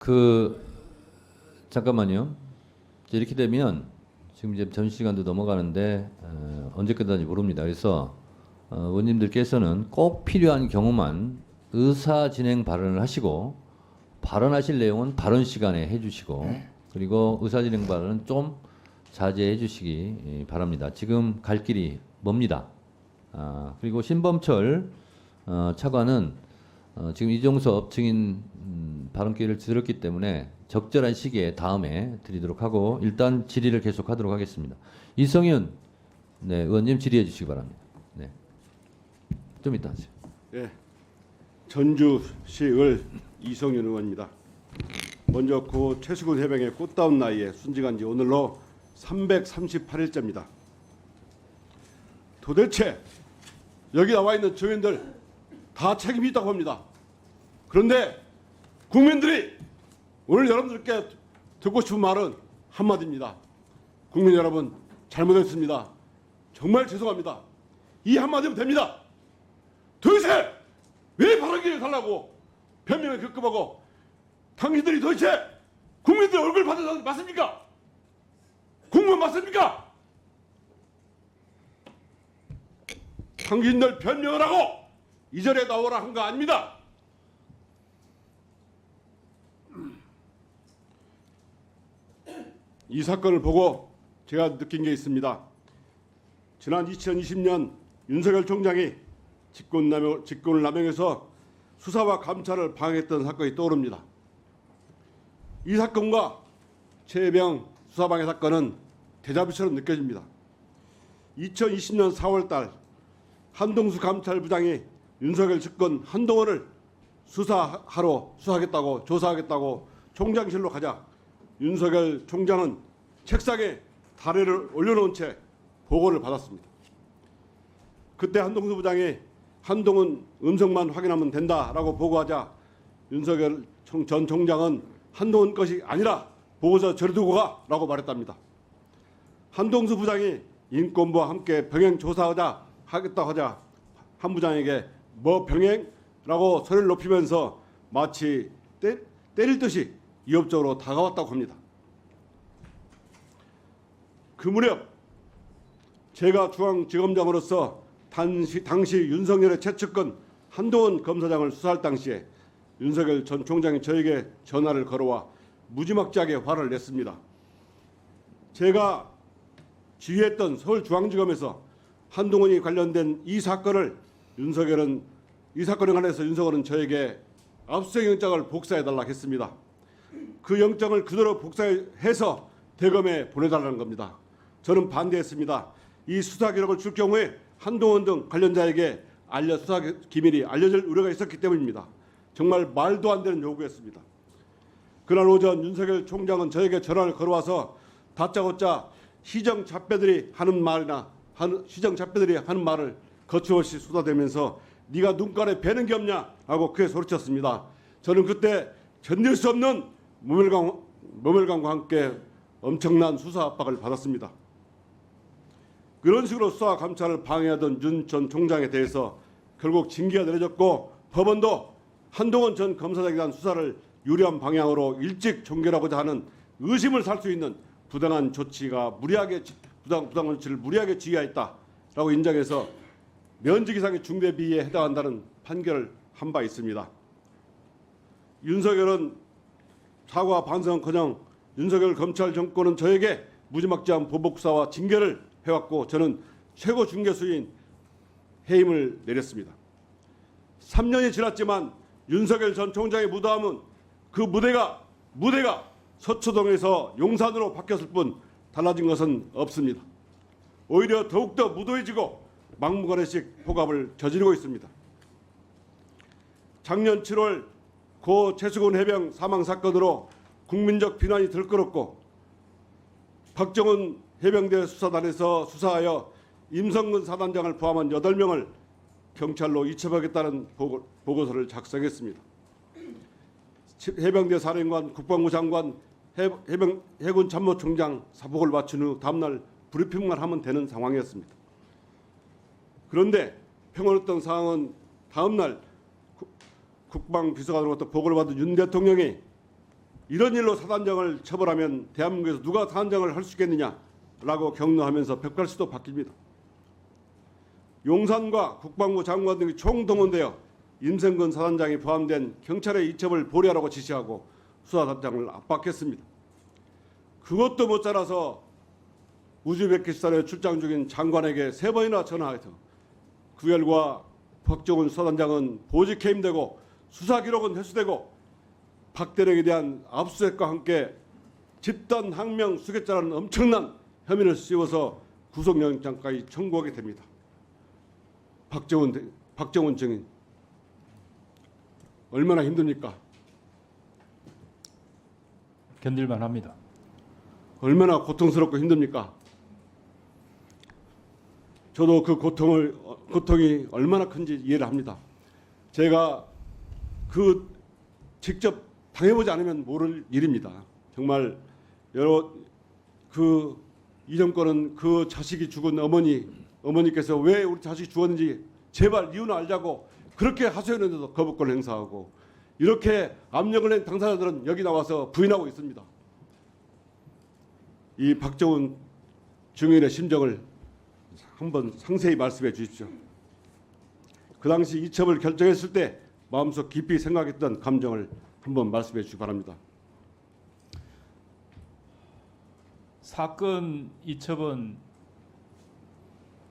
그 잠깐만요. 이렇게 되면 지금 이제 점심시간도 넘어가는데 언제 끝나는지 모릅니다. 그래서 의원님들께서는 꼭 필요한 경우만 의사 진행 발언을 하시고 발언하실 내용은 발언 시간에 해주시고 그리고 의사 진행 발언은 좀 자제해 주시기 바랍니다. 지금 갈 길이 멉니다. 그리고 신범철 차관은 지금 이종섭 증인 발언 기회를 들었기 때문에 적절한 시기에 다음에 드리도록 하고 일단 질의를 계속하도록 하겠습니다. 이성윤 의원님 질의해 주시기 바랍니다. 네. 좀 이따 하세요. 네, 전주시을 이성윤 의원입니다. 먼저 고 최수근 해병의 꽃다운 나이에 순직한 지 오늘로 338일째입니다. 도대체 여기 나와 있는 증인들 다 책임이 있다고 봅니다. 그런데 국민들이 오늘 여러분들께 듣고 싶은 말은 한마디입니다. 국민 여러분 잘못했습니다. 정말 죄송합니다. 이 한마디면 됩니다. 도대체 왜 발언 기회를 달라고 변명을 급급하고 당신들이 도대체 국민들 얼굴 받는 사람 맞습니까? 국민 맞습니까? 당신들 변명을 하고 이 자리에 나오라 한 거 아닙니다. 이 사건을 보고 제가 느낀 게 있습니다. 지난 2020년 윤석열 총장이 직권을 남용해서 수사와 감찰을 방해했던 사건이 떠오릅니다. 이 사건과 최혜병 수사방해 사건은 대자비처럼 느껴집니다. 2020년 4월달 한동수 감찰부장이 윤석열 측근 한동훈을 수사하겠다고 조사하겠다고 총장실로 가자 윤석열 총장은 책상에 다리를 올려놓은 채 보고를 받았습니다. 그때 한동수 부장이 한동훈 음성만 확인하면 된다라고 보고하자 윤석열 전 총장은 한동훈 것이 아니라 보고서 저리 두고 가라고 말했답니다. 한동수 부장이 인권부와 함께 병행 조사하겠다고 하자 한 부장에게 뭐 병행라고 소리를 높이면서 마치 때릴 듯이 위협적으로 다가왔다고 합니다. 그 무렵 제가 중앙지검장으로서 당시 윤석열의 최측근 한동훈 검사장을 수사할 당시에 윤석열 전 총장이 저에게 전화를 걸어와 무지막지하게 화를 냈습니다. 제가 지휘했던 서울중앙지검에서 한동훈이 관련된 이 사건에 관해서 윤석열은 저에게 압수수색영장을 복사해달라고 했습니다. 그 영장을 그대로 복사해서 대검에 보내달라는 겁니다. 저는 반대했습니다. 이 수사 기록을 줄 경우에 한동훈 등 관련자에게 수사 기밀이 알려질 우려가 있었기 때문입니다. 정말 말도 안 되는 요구였습니다. 그날 오전 윤석열 총장은 저에게 전화를 걸어와서 다짜고짜 시정잡배들이 하는 말을 거침없이 쏟아대면서 네가 눈깔에 뵈는 게 없냐 하고 크게 소리쳤습니다. 저는 그때 견딜 수 없는 모멸감과 함께 엄청난 수사 압박을 받았습니다. 그런 식으로 수사 감찰을 방해하던 윤 전 총장에 대해서 결국 징계가 내려졌고 법원도 한동훈 전 검사장에 대한 수사를 유리한 방향으로 일찍 종결하고자 하는 의심을 살 수 있는 부당한 조치를 무리하게 지휘하였다라고 인정해서 면직 이상의 중대 비위에 해당한다는 판결을 한 바 있습니다. 윤석열은 사과 반성은커녕 윤석열 검찰 정권은 저에게 무지막지한 보복사와 징계를 해왔고 저는 최고 중개수인 해임을 내렸습니다. 3년이 지났지만 윤석열 전 총장의 무도함은 그 무대가 서초동에서 용산으로 바뀌었을 뿐 달라진 것은 없습니다. 오히려 더욱더 무도해지고 막무가내식 폭압을 저지르고 있습니다. 작년 7월 고 최수근 해병 사망 사건으로 국민적 비난이 들끓었고 박정훈 해병대 수사단에서 수사하여 임성근 사단장을 포함한 8명을 경찰로 이첩하겠다는 보고서를 작성했습니다. 해병대 사령관, 국방부 장관, 해군 참모총장 사복을 마친 후 다음날 브리핑만 하면 되는 상황이었습니다. 그런데 평온했던 상황은 다음날 국방비서관으로부터 보고를 받은 윤 대통령이 이런 일로 사단장을 처벌하면 대한민국에서 누가 사단장을 할 수 있겠느냐라고 격려하면서 벽갈수도 바뀝니다. 용산과 국방부 장관 등이 총동원되어 임성근 사단장이 포함된 경찰의 이첩을 보류하라고 지시하고 수사단장을 압박했습니다. 그것도 모자라서 우즈베키스탄에 출장 중인 장관에게 3번이나 전화해서 그 결과 박정훈 수사단장은 보직 해임되고 수사 기록은 회수되고 박대령에 대한 압수수색과 함께 집단 항명 수괴자라는 엄청난 혐의를 씌워서 구속영장까지 청구하게 됩니다. 박정훈 증인 얼마나 힘듭니까? 견딜만 합니다. 얼마나 고통스럽고 힘듭니까? 저도 그 고통이 얼마나 큰지 이해를 합니다. 제가 직접 당해보지 않으면 모를 일입니다. 정말 이 정권은 그 자식이 죽은 어머니께서 왜 우리 자식이 죽었는지 제발 이유는 알자고 그렇게 하소연했는데도 거부권을 행사하고 이렇게 압력을 낸 당사자들은 여기 나와서 부인하고 있습니다. 이 박정훈 증인의 심정을 한번 상세히 말씀해 주십시오. 그 당시 이첩을 결정했을 때 마음속 깊이 생각했던 감정을 한번 말씀해 주시기 바랍니다. 사건 이첩은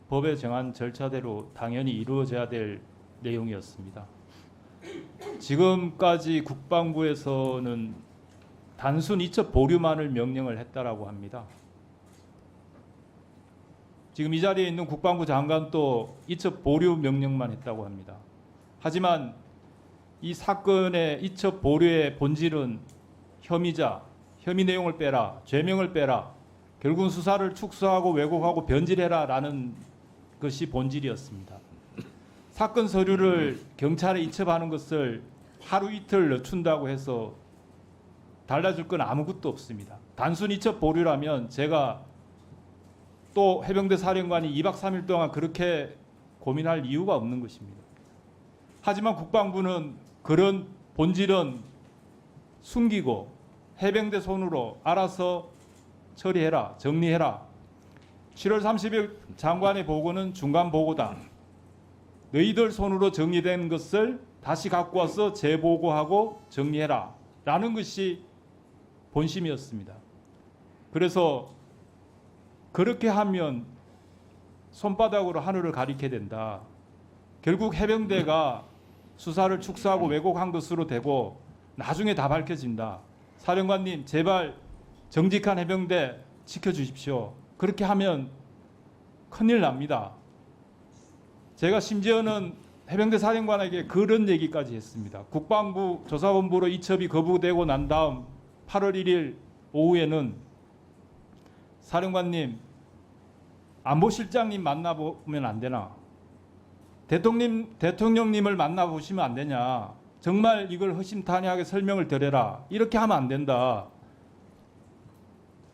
법에 정한 절차대로 당연히 이루어져야 될 내용이었습니다. 지금까지 국방부에서는 단순 이첩 보류만을 명령을 했다라고 합니다. 지금 이 자리에 있는 국방부 장관도 이첩 보류 명령만 했다고 합니다. 하지만 이 사건의 이첩 보류의 본질은 혐의자, 혐의 내용을 빼라, 죄명을 빼라, 결국은 수사를 축소하고 왜곡하고 변질해라라는 것이 본질이었습니다. 사건 서류를 경찰에 이첩하는 것을 하루 이틀 늦춘다고 해서 달라질 건 아무것도 없습니다. 단순 이첩 보류라면 제가 또 해병대 사령관이 2박 3일 동안 그렇게 고민할 이유가 없는 것입니다. 하지만 국방부는 그런 본질은 숨기고 해병대 손으로 알아서 처리해라, 정리해라. 7월 30일 장관의 보고는 중간 보고다. 너희들 손으로 정리된 것을 다시 갖고 와서 재보고하고 정리해라 라는 것이 본심이었습니다. 그래서 그렇게 하면 손바닥으로 하늘을 가리게 된다. 결국 해병대가 수사를 축소하고 왜곡한 것으로 되고 나중에 다 밝혀진다. 사령관님 제발 정직한 해병대 지켜주십시오. 그렇게 하면 큰일 납니다. 제가 심지어는 해병대 사령관에게 그런 얘기까지 했습니다. 국방부 조사본부로 이첩이 거부되고 난 다음 8월 1일 오후에는 사령관님 안보실장님 만나보면 안 되나? 대통령님을 만나보시면 안 되냐? 정말 이걸 허심탄회하게 설명을 드려라. 이렇게 하면 안 된다.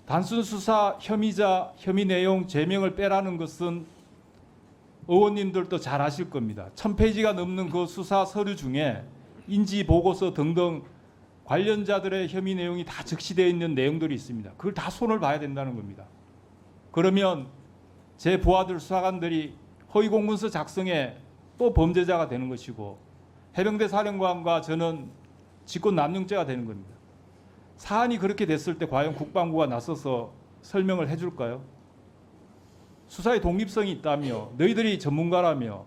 단순 수사 혐의자, 혐의 내용, 죄명을 빼라는 것은 의원님들도 잘 아실 겁니다. 1000페이지가 넘는 그 수사 서류 중에 인지 보고서 등등 관련자들의 혐의 내용이 다 적시되어 있는 내용들이 있습니다. 그걸 다 손을 봐야 된다는 겁니다. 그러면 제 부하들 수사관들이 허위 공문서 작성에 또 범죄자가 되는 것이고 해병대 사령관과 저는 직권남용죄가 되는 겁니다. 사안이 그렇게 됐을 때 과연 국방부가 나서서 설명을 해줄까요? 수사의 독립성이 있다며 너희들이 전문가라며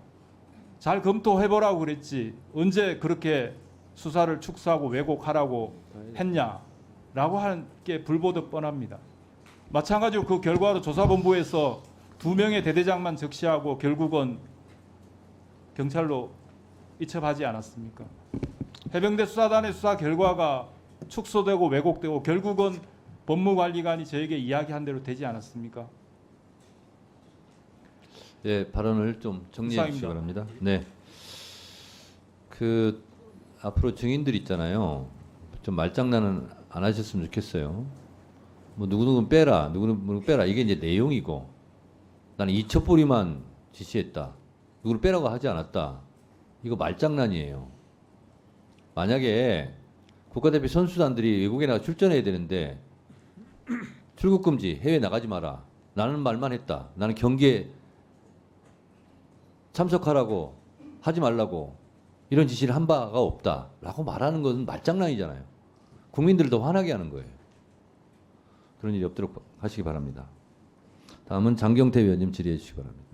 잘 검토해보라고 그랬지 언제 그렇게 수사를 축소하고 왜곡하라고 했냐라고 하는 게 불보듯 뻔합니다. 마찬가지로 그 결과로 조사본부에서 2명의 대대장만 적시하고 결국은 경찰로 이첩하지 않았습니까? 해병대 수사단의 수사 결과가 축소되고 왜곡되고 결국은 법무관리관이 저에게 이야기한 대로 되지 않았습니까? 네, 발언을 좀 정리해 주시기 이상입니다. 바랍니다. 네. 그 앞으로 증인들 있잖아요. 좀 말장난은 안 하셨으면 좋겠어요. 뭐 누구누구 빼라, 누구누구 빼라 이게 이제 내용이고 나는 이첩보리만 지시했다. 누구를 빼라고 하지 않았다. 이거 말장난이에요. 만약에 국가대표 선수단들이 외국에 나가 출전해야 되는데 출국 금지, 해외 나가지 마라. 나는 말만 했다. 나는 경기에 참석하라고 하지 말라고 이런 지시를 한 바가 없다라고 말하는 것은 말장난이잖아요. 국민들을 더 화나게 하는 거예요. 그런 일이 없도록 하시기 바랍니다. 다음은 장경태 위원님 질의해 주시기 바랍니다.